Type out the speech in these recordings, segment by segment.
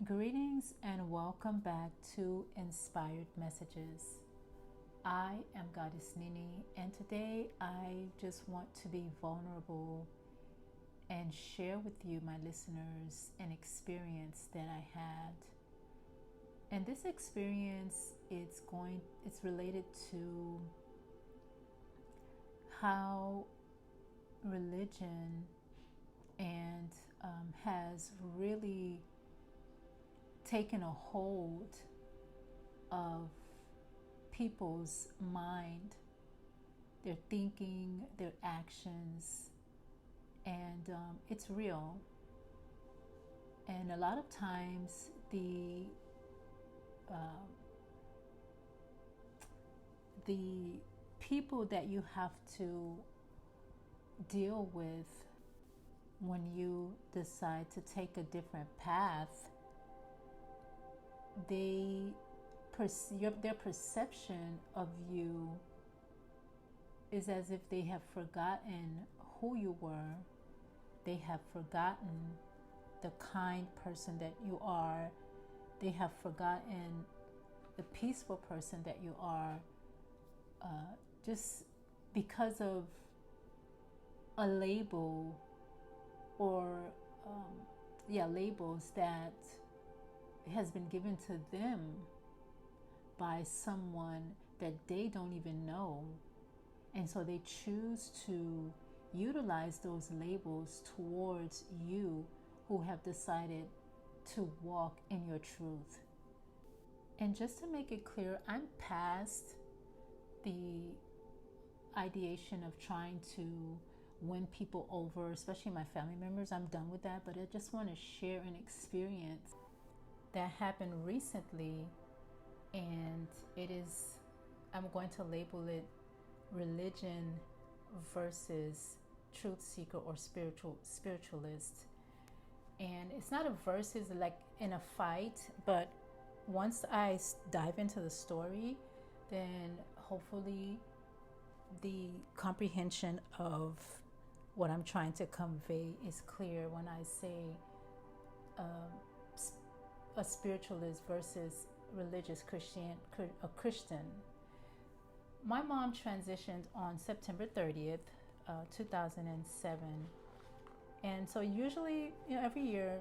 Greetings and welcome back to Inspired Messages. I am Goddess Nini, and today I just want to be vulnerable and share with you, my listeners, an experience that I had. And this experience it's related to how religion and has really taken a hold of people's mind, their thinking, their actions, and it's real. And a lot of times, uh, the people that you have to deal with when you decide to take a different path, their perception of you is as if they have forgotten who you were. They have forgotten the kind person that you are. They have forgotten the peaceful person that you are, just because of a label or labels that has been given to them by someone that they don't even know. And so they choose to utilize those labels towards you who have decided to walk in your truth. And just to make it clear, I'm past the ideation of trying to win people over, especially my family members. I'm done with that, but I just want to share an experience that happened recently, and I'm going to label it religion versus truth seeker or spiritualist. And it's not a versus like in a fight, but once I dive into the story, then hopefully the comprehension of what I'm trying to convey is clear when I say a spiritualist versus religious a Christian. My mom transitioned on September 30th, 2007. And so usually, every year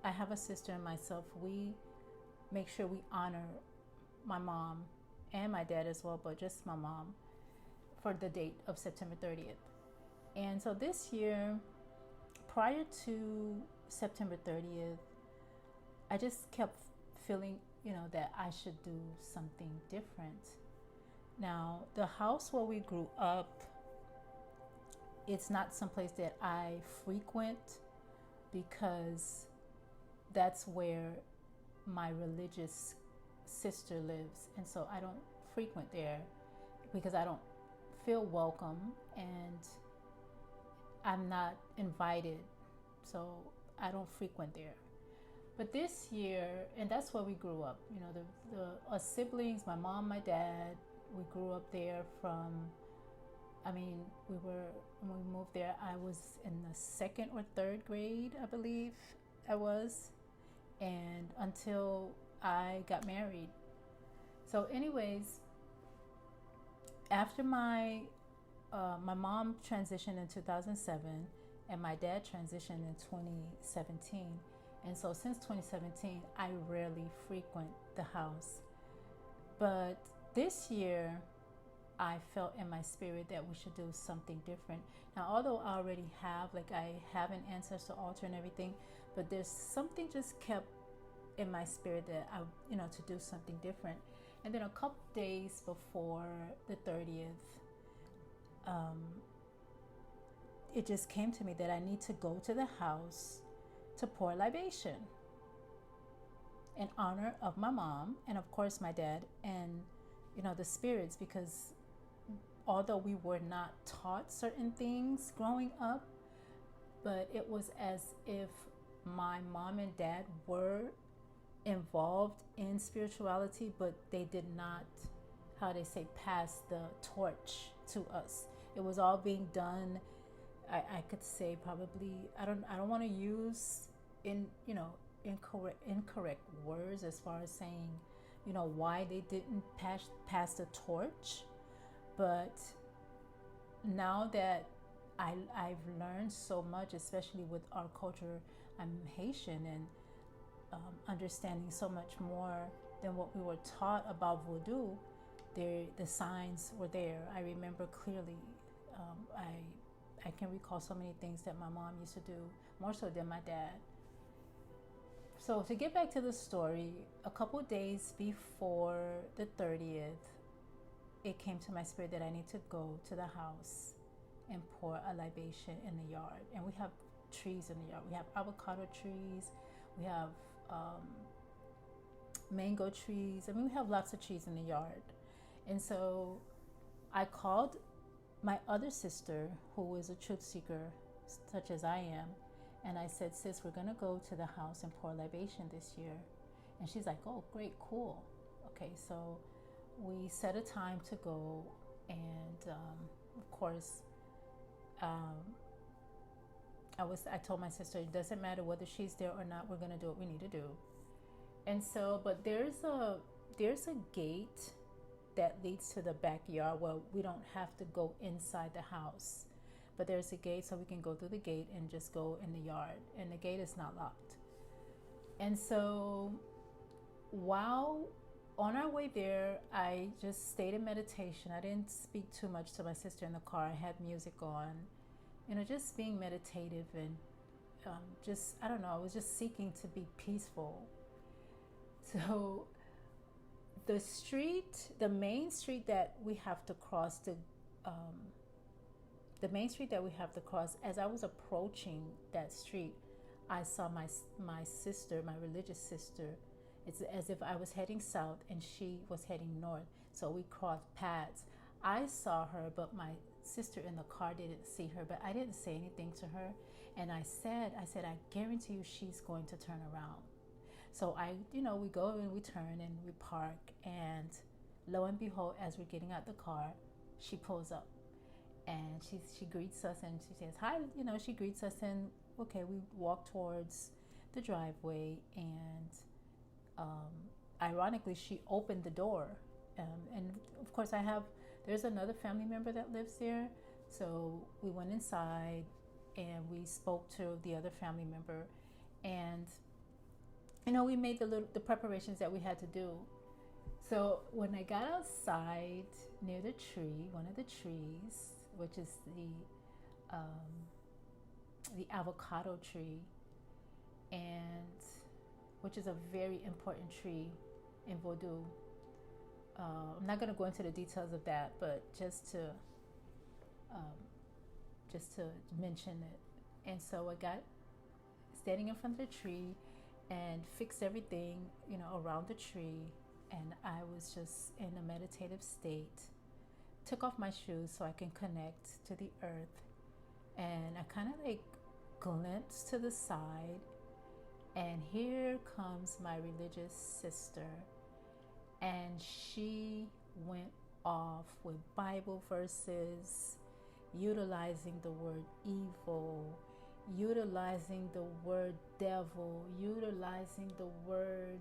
I have a sister and myself, we make sure we honor my mom and my dad as well, but just my mom for the date of September 30th. And so this year, prior to September 30th, I just kept feeling, that I should do something different. Now, the house where we grew up, it's not someplace that I frequent because that's where my religious sister lives. And so I don't frequent there because I don't feel welcome and I'm not invited. So I don't frequent there. But this year, and that's where we grew up, our siblings, my mom, my dad, we grew up there when we moved there, I was in the second or third grade, I believe I was, and until I got married. So anyways, after my mom transitioned in 2007 and my dad transitioned in 2017. And so since 2017, I rarely frequent the house. But this year, I felt in my spirit that we should do something different. Now, although I already I have an ancestor altar and everything, but there's something just kept in my spirit that to do something different. And then a couple days before the 30th, it just came to me that I need to go to the house to pour libation in honor of my mom and of course my dad and the spirits, because although we were not taught certain things growing up, but it was as if my mom and dad were involved in spirituality, but they did not, pass the torch to us. It was all being done, I could say probably, I don't want to use in incorrect words as far as saying, why they didn't pass the torch. But now that I've learned so much, especially with our culture, I'm Haitian, and understanding so much more than what we were taught about voodoo. The signs were there. I remember clearly. I can recall so many things that my mom used to do, more so than my dad. So to get back to the story, a couple days before the 30th, it came to my spirit that I need to go to the house and pour a libation in the yard. And we have trees in the yard. We have avocado trees. We have mango trees. I mean, we have lots of trees in the yard. And so I called my other sister, who is a truth seeker, such as I am, and I said, sis, we're going to go to the house and pour libation this year. And she's like, oh, great, cool. Okay, so we set a time to go, and of course, I told my sister, it doesn't matter whether she's there or not, we're going to do what we need to do. And so, but there's a gate that leads to the backyard. Well, we don't have to go inside the house, but there's a gate, so we can go through the gate and just go in the yard, and the gate is not locked. And so while on our way there, I just stayed in meditation. I didn't speak too much to my sister in the car. I had music on, just being meditative, and I don't know, I was just seeking to be peaceful. So the main street that we have to cross, as I was approaching that street, I saw my sister, my religious sister. It's as if I was heading south and she was heading north. So we crossed paths. I saw her, but my sister in the car didn't see her, but I didn't say anything to her. And I said, I guarantee you she's going to turn around. So we go and we turn and we park, and lo and behold, as we're getting out the car, she pulls up, and she greets us, and she says hi. She greets us, and okay, we walk towards the driveway, and ironically, she opened the door, and of course, there's another family member that lives there, so we went inside and we spoke to the other family member, and we made the preparations that we had to do. So when I got outside near the tree, one of the trees, which is the avocado tree, and which is a very important tree in Vodou. I'm not going to go into the details of that, but just to mention it. And so I got standing in front of the tree and fixed everything, around the tree, and I was just in a meditative state. Took off my shoes so I can connect to the earth, and I kind of glimpsed to the side, and here comes my religious sister, and she went off with Bible verses, utilizing the word evil, utilizing the word devil, utilizing the word,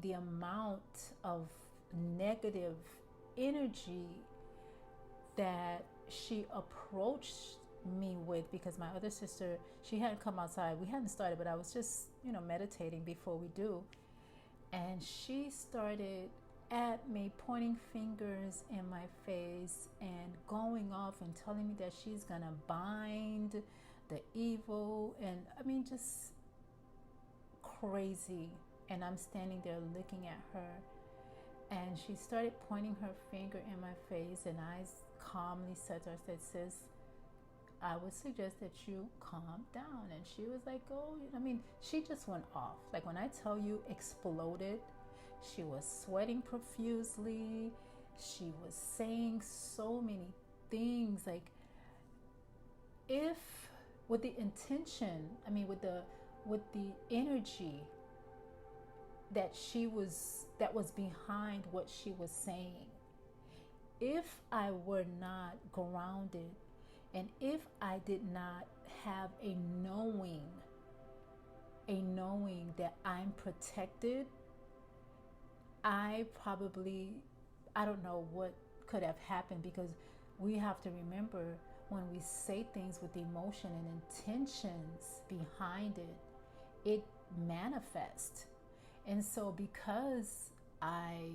the amount of negative energy that she approached me with, because my other sister, she hadn't come outside. We hadn't started, but I was just, meditating before we do. And she started at me, pointing fingers in my face and going off and telling me that she's gonna bind the evil, and just crazy. And I'm standing there looking at her, and she started pointing her finger in my face, and I calmly said to her, I said, sis, I would suggest that you calm down. And she was like, oh, she just went off. Like, when I tell you, exploded. She was sweating profusely. She was saying so many things, if with the intention, with the energy that was behind what she was saying. If I were not grounded, and if I did not have a knowing knowing that I'm protected, I probably, I don't know what could have happened, because we have to remember, when we say things with emotion and intentions behind it, it manifests. And so because I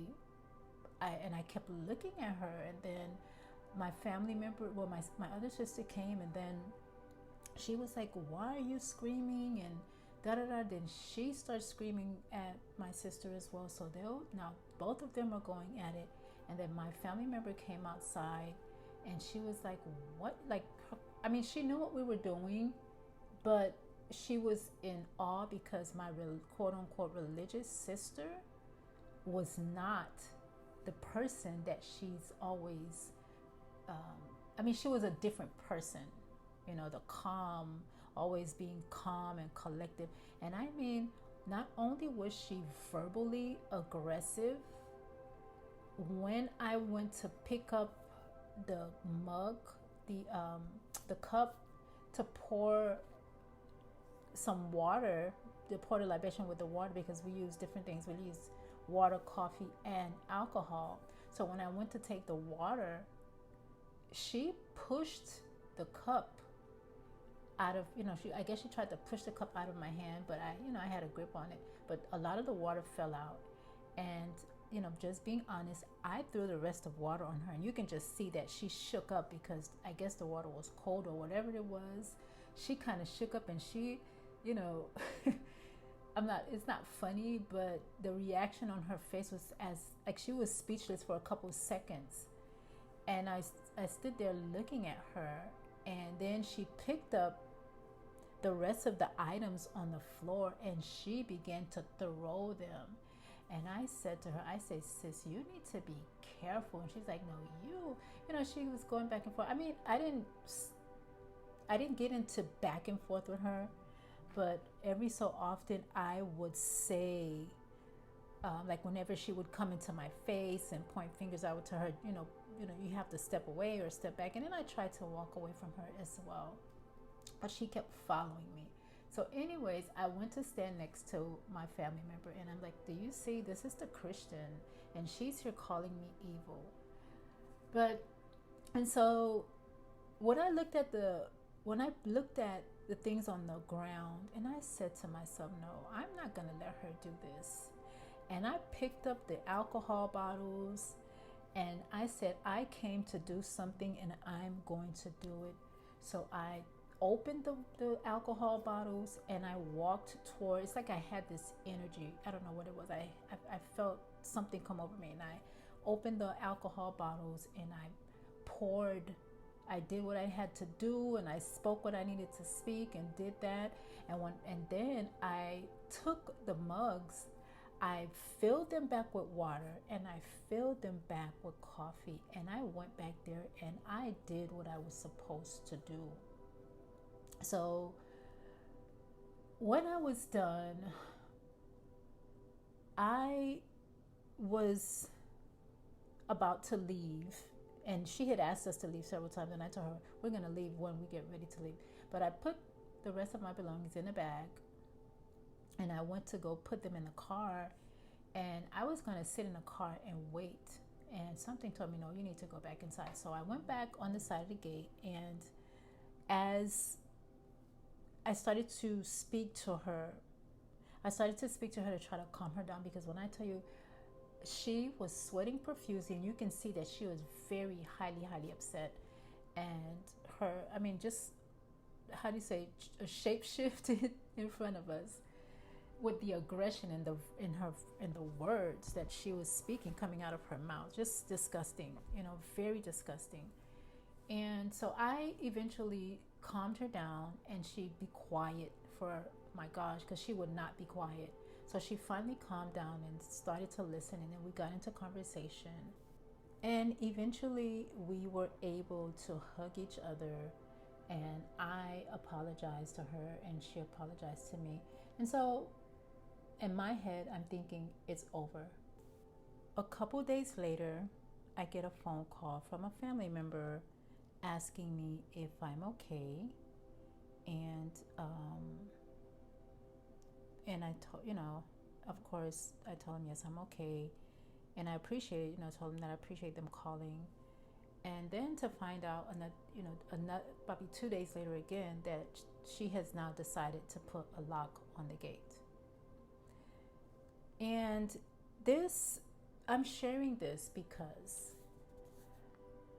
kept looking at her, and then my family member, well, my other sister came, and then she was like, "Why are you screaming?" and da da da. Then she starts screaming at my sister as well. So they'll now both of them are going at it, and then my family member came outside, and she was like, "What?" Like, I mean, she knew what we were doing, but she was in awe because my quote unquote religious sister was not the person that she's always. I mean, she was a different person, the calm, always being calm and collective. And I mean, not only was she verbally aggressive, when I went to pick up the mug, the cup to pour some water, to pour the libation with the water, because we use different things. We use water, coffee, and alcohol. So when I went to take the water, she pushed the cup out of, I guess she tried to push the cup out of my hand, but I had a grip on it. But a lot of the water fell out. And, just being honest, I threw the rest of water on her. And you can just see that she shook up, because I guess the water was cold or whatever it was. She kind of shook up, and she, it's not funny, but the reaction on her face was like she was speechless for a couple of seconds. And I stood there looking at her, and then she picked up the rest of the items on the floor, and she began to throw them. And I said to her, "Sis, you need to be careful." And she's like, "No, she was going back and forth. I mean, I didn't get into back and forth with her, but every so often I would say, like whenever she would come into my face and point fingers out to her, you have to step away or step back. And then I tried to walk away from her as well, but she kept following me. So anyways, I went to stand next to my family member, and I'm like, "Do you see, this is the Christian, and she's here calling me evil." And so when I looked at the things on the ground, and I said to myself, "No, I'm not going to let her do this." And I picked up the alcohol bottles, and I said, "I came to do something, and I'm going to do it." So I opened the alcohol bottles, and I walked toward, it's like I had this energy. I don't know what it was. I felt something come over me, and I opened the alcohol bottles, and I did what I had to do, and I spoke what I needed to speak, and did that. And then I took the mugs, I filled them back with water, and I filled them back with coffee, and I went back there and I did what I was supposed to do. So when I was done, I was about to leave, and she had asked us to leave several times, and I told her, "We're going to leave when we get ready to leave." But I put the rest of my belongings in a bag, and I went to go put them in the car, and I was going to sit in the car and wait, and something told me, "No, you need to go back inside." So I went back on the side of the gate, and as I started to speak to her to try to calm her down, because when I tell you, she was sweating profusely, and you can see that she was very highly upset. And her, just, how do you say, a shape shifted in front of us, with the aggression in the words that she was speaking coming out of her mouth. Just disgusting, very disgusting. And so I eventually calmed her down, and she'd be quiet for, my gosh, because she would not be quiet. So she finally calmed down and started to listen, and then we got into conversation. And eventually we were able to hug each other, and I apologized to her, and she apologized to me. And so in my head, I'm thinking, it's over. A couple days later, I get a phone call from a family member asking me if I'm okay, and And I told, of course, I told him, yes, I'm okay. And I appreciate, told him that I appreciate them calling. And then to find out, another, probably 2 days later again, that she has now decided to put a lock on the gate. And this, I'm sharing this because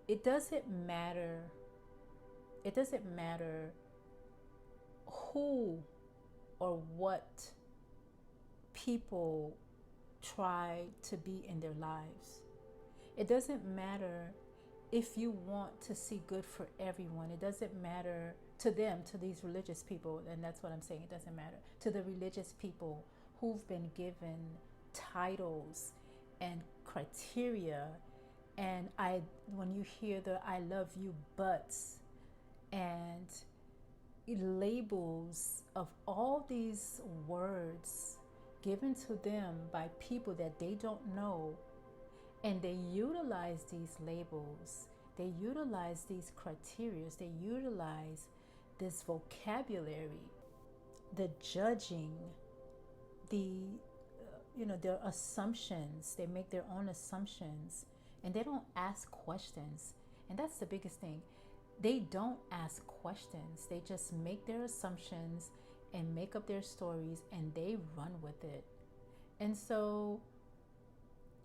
it doesn't matter who or what people try to be in their lives. It doesn't matter if you want to see good for everyone. It doesn't matter to them, to these religious people, and that's what I'm saying. It doesn't matter to the religious people who've been given titles and criteria. And when you hear the "I love you" buts and labels of all these words given to them by people that they don't know, and they utilize these labels, they utilize these criteria, they utilize this vocabulary, the judging, their assumptions. They make their own assumptions, and they don't ask questions. And that's the biggest thing. They don't ask questions. They just make their assumptions and make up their stories, and they run with it. And so,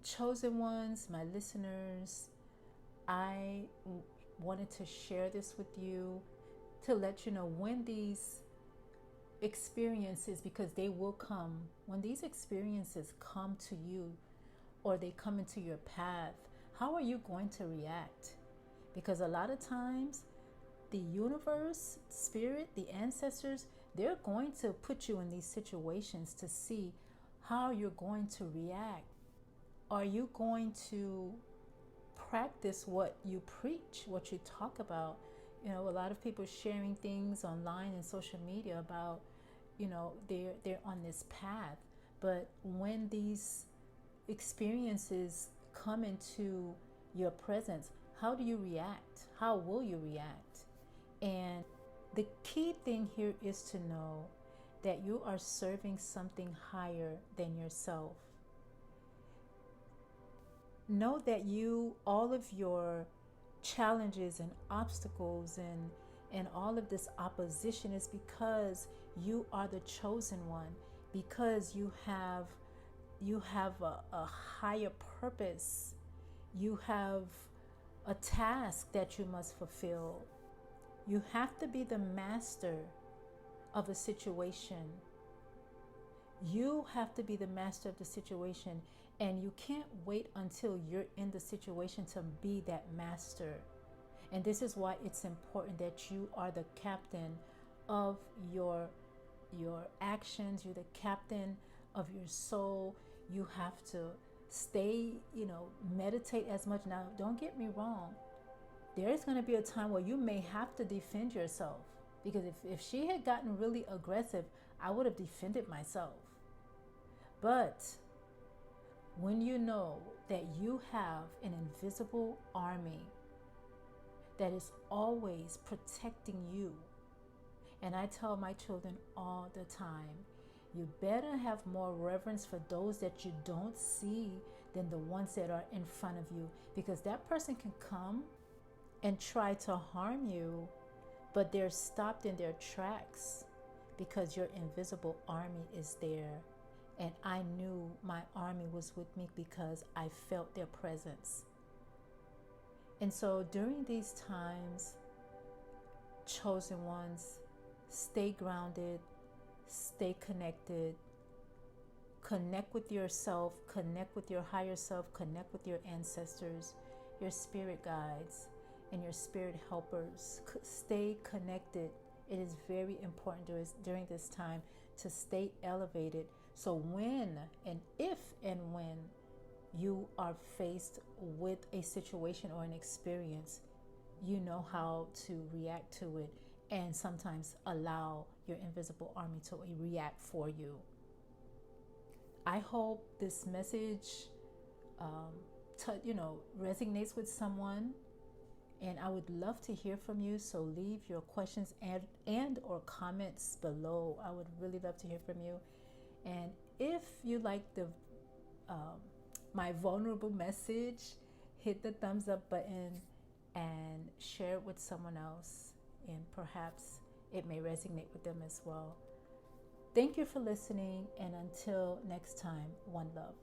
chosen ones, my listeners, I wanted to share this with you to let you know when these experiences, because they will come, when these experiences come to you or they come into your path, how are you going to react? Because a lot of times the universe, spirit, the ancestors, they're going to put you in these situations to see how you're going to react. Are you going to practice what you preach, what you talk about? A lot of people sharing things online and social media about, they're on this path. But when these experiences come into your presence, how do you react? How will you react? And the key thing here is to know that you are serving something higher than yourself. Know that all of your challenges and obstacles and all of this opposition is because you are the chosen one, because you have a higher purpose. You have a task that you must fulfill. You have to be the master of a situation. You have to be the master of the situation, and you can't wait until you're in the situation to be that master. And this is why it's important that you are the captain of your actions. You're the captain of your soul. You have to stay, meditate as much. Now, don't get me wrong. There is going to be a time where you may have to defend yourself, because if she had gotten really aggressive, I would have defended myself. But when you know that you have an invisible army that is always protecting you, and I tell my children all the time, you better have more reverence for those that you don't see than the ones that are in front of you, because that person can come and try to harm you, but they're stopped in their tracks because your invisible army is there. And I knew my army was with me because I felt their presence. And so during these times, chosen ones, stay grounded, stay connected, connect with yourself, connect with your higher self, connect with your ancestors, your spirit guides, and your spirit helpers. Stay connected. It is very important during this time to stay elevated. So when and if and when you are faced with a situation or an experience, you know how to react to it, and sometimes allow your invisible army to react for you. I hope this message resonates with someone, and I would love to hear from you. So leave your questions and or comments below. I would really love to hear from you. And if you like the my vulnerable message, hit the thumbs up button and share it with someone else, and perhaps it may resonate with them as well. Thank you for listening, and until next time, one love.